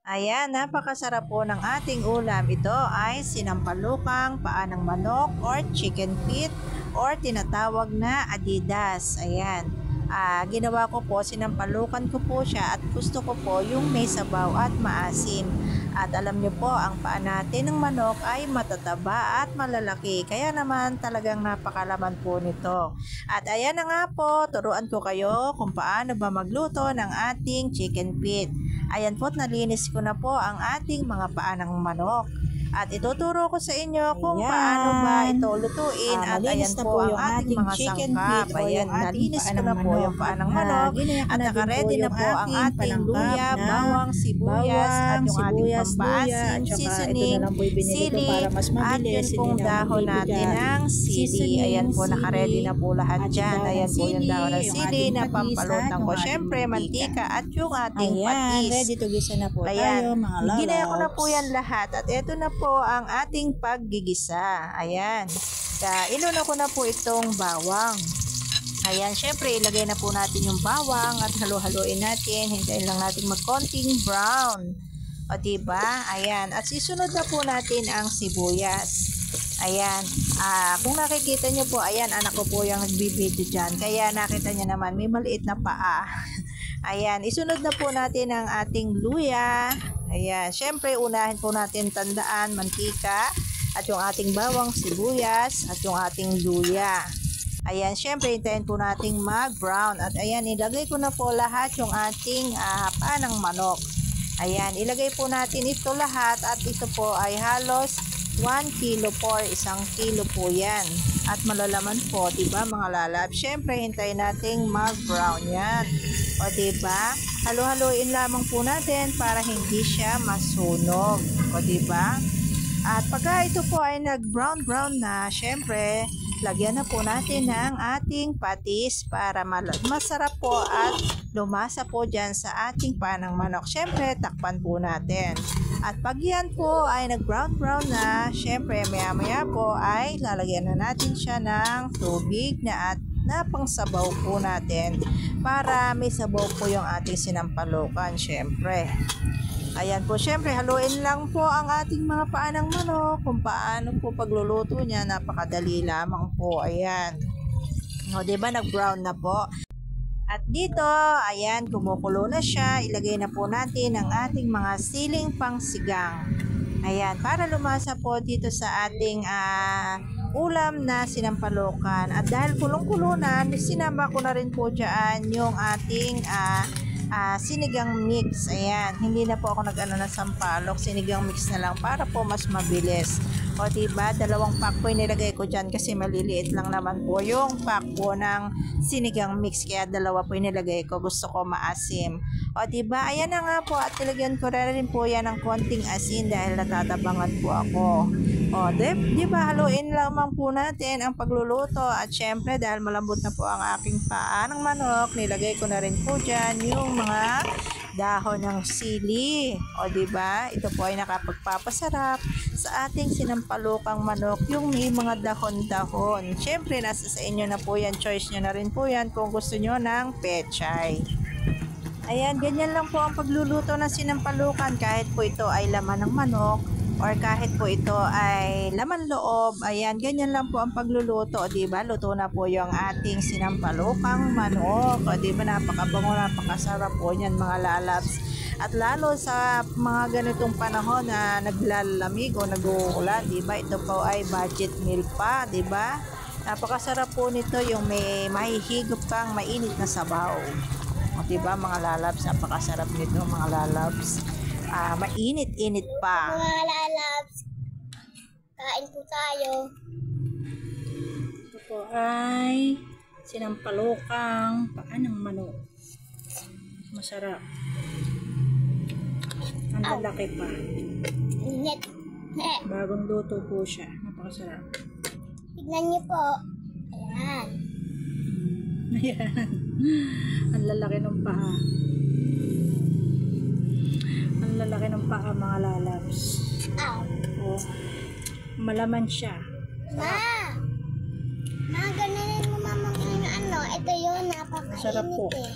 Ayan, napakasarap po ng ating ulam. Ito ay sinampalukang paa ng manok or chicken feet or tinatawag na adidas. Ayan. Ginawa ko po, sinampalukan ko po siya at gusto ko po yung may sabaw at maasim. At alam niyo po, ang paa natin ng manok ay matataba at malalaki. Kaya naman talagang napakalaman po nito. At ayan na nga po, turuan ko kayo kung paano ba magluto ng ating chicken feet. Ayan po, nalinis ko na po ang ating mga paa ng manok. At ituturo ko sa inyo kung paano ba ito lutuin. At ayan po ang ating mga sangkap. Ayan, nalinis ko na po yung paa ng manok. At nakaredy na po ang ating luya, bawang, sibuyas, at yung ating pampaasim, seasoning, sili, at yun pong dahon natin ng sili. Ayan po, nakaredy na po lahat dyan. Ayan po yung dahon ng sili na pampalutan ko. Siyempre, mantika at yung ating patis. Ready to gisa na po Ayan, tayo, mga lalabs. ginaya ko na po yan lahat. At eto na po ang ating paggigisa. Ayan. Inuna ko na po itong bawang. Ayan, syempre ilagay na po natin yung bawang at halo-haloin natin. Hintayin lang natin magkonting brown. O diba? Ayan. At sisunod na po natin ang sibuyas. Ayan. Kung nakikita nyo po, ayan, anak ko po yung nagbibideo dyan. Kaya nakita nyo naman, may maliit na paa. Ayan. Isunod na po natin ang ating luya. Ayan, syempre unahin po natin tandaan mantika at yung ating bawang, sibuyas at yung ating luya. Ayan, syempre hintayin po nating mag-brown. At ayan, ilagay ko na po lahat yung ating paa ng manok. Ayan, ilagay po natin ito lahat at ito po ay halos 1 kilo po, 1 kilo po yan. At malalaman po, diba mga lalab? Syempre, hintayin nating mag-brown yan. O diba? Halo-haloin lamang po natin para hindi siya masunog. O diba? At pagka ito po ay nag-brown na, syempre, lagyan na po natin ng ating patis para masarap po at lumasa po dyan sa ating panang manok. Syempre, takpan po natin. At pag yan po ay nag-brown na, syempre, maya-maya po ay lalagyan na natin siya ng tubig at pangsabaw po natin para may sabaw po yung ating sinampalukan, syempre. Ayan po, syempre, haluin lang po ang ating mga paa ng manok. Kung paano po pagluluto niya, napakadali lamang po. Ayan. O, diba, nag-brown na po. At dito, ayan, kumukulo na siya. Ilagay na po natin ang ating mga siling pangsigang. Ayan, para lumasa po dito sa ating ulam na sinampalukan. At dahil kulong-kulo na, sinama ko na rin po dyan yung ating sinigang mix. Ayan, hindi na po ako nag-ano na sampalok, sinigang mix na lang para po mas mabilis. O diba, 2 pack po nilagay ko dyan kasi maliliit lang naman po yung pack po ng sinigang mix, kaya 2 po nilagay ko, gusto ko maasim. O diba, ayan na nga po at nilagyan ko rin po yan ng konting asin dahil natatabangan po ako. O diba, haluin lamang po natin ang pagluluto at syempre dahil malambot na po ang aking paa ng manok, nilagay ko na rin po dyan yung mga dahon ng sili. O diba, ito po ay nakapagpapasarap sa ating sinampalukang manok, yung may mga dahon-dahon. Syempre, nasa sa inyo na po yan, choice nyo na rin po yan kung gusto nyo ng pechay. Ayan, ganyan lang po ang pagluluto ng sinampalukan, kahit po ito ay laman ng manok or kahit po ito ay laman loob. Ayan, ganyan lang po ang pagluluto. O diba, luto na po yung ating sinampalukang manok. O diba, napakabango, napakasarap po yan mga lalabs. At lalo sa mga ganitong panahon na naglalamig o nag-uulan, diba, ito po ay budget meal pa, diba? Napakasarap po nito, yung may mahihigop kang mainit na sabaw. O diba mga lalabs, napakasarap nito mga lalabs. Mainit-init pa. Mga lalabs, kain po tayo. Ito po ay sinampalukang paa ng manok. Masarap. Ang lalaki pa. Init. Bagong luto po siya. Napakasarap. Tignan niyo po. Ayan. Ayan. Ang lalaki ng paa. Ang lalaki ng paa mga lalabs. Oh. Malaman siya. Ma, ganun mo mamang ano. Ito yun, napakainit Masarap po. eh.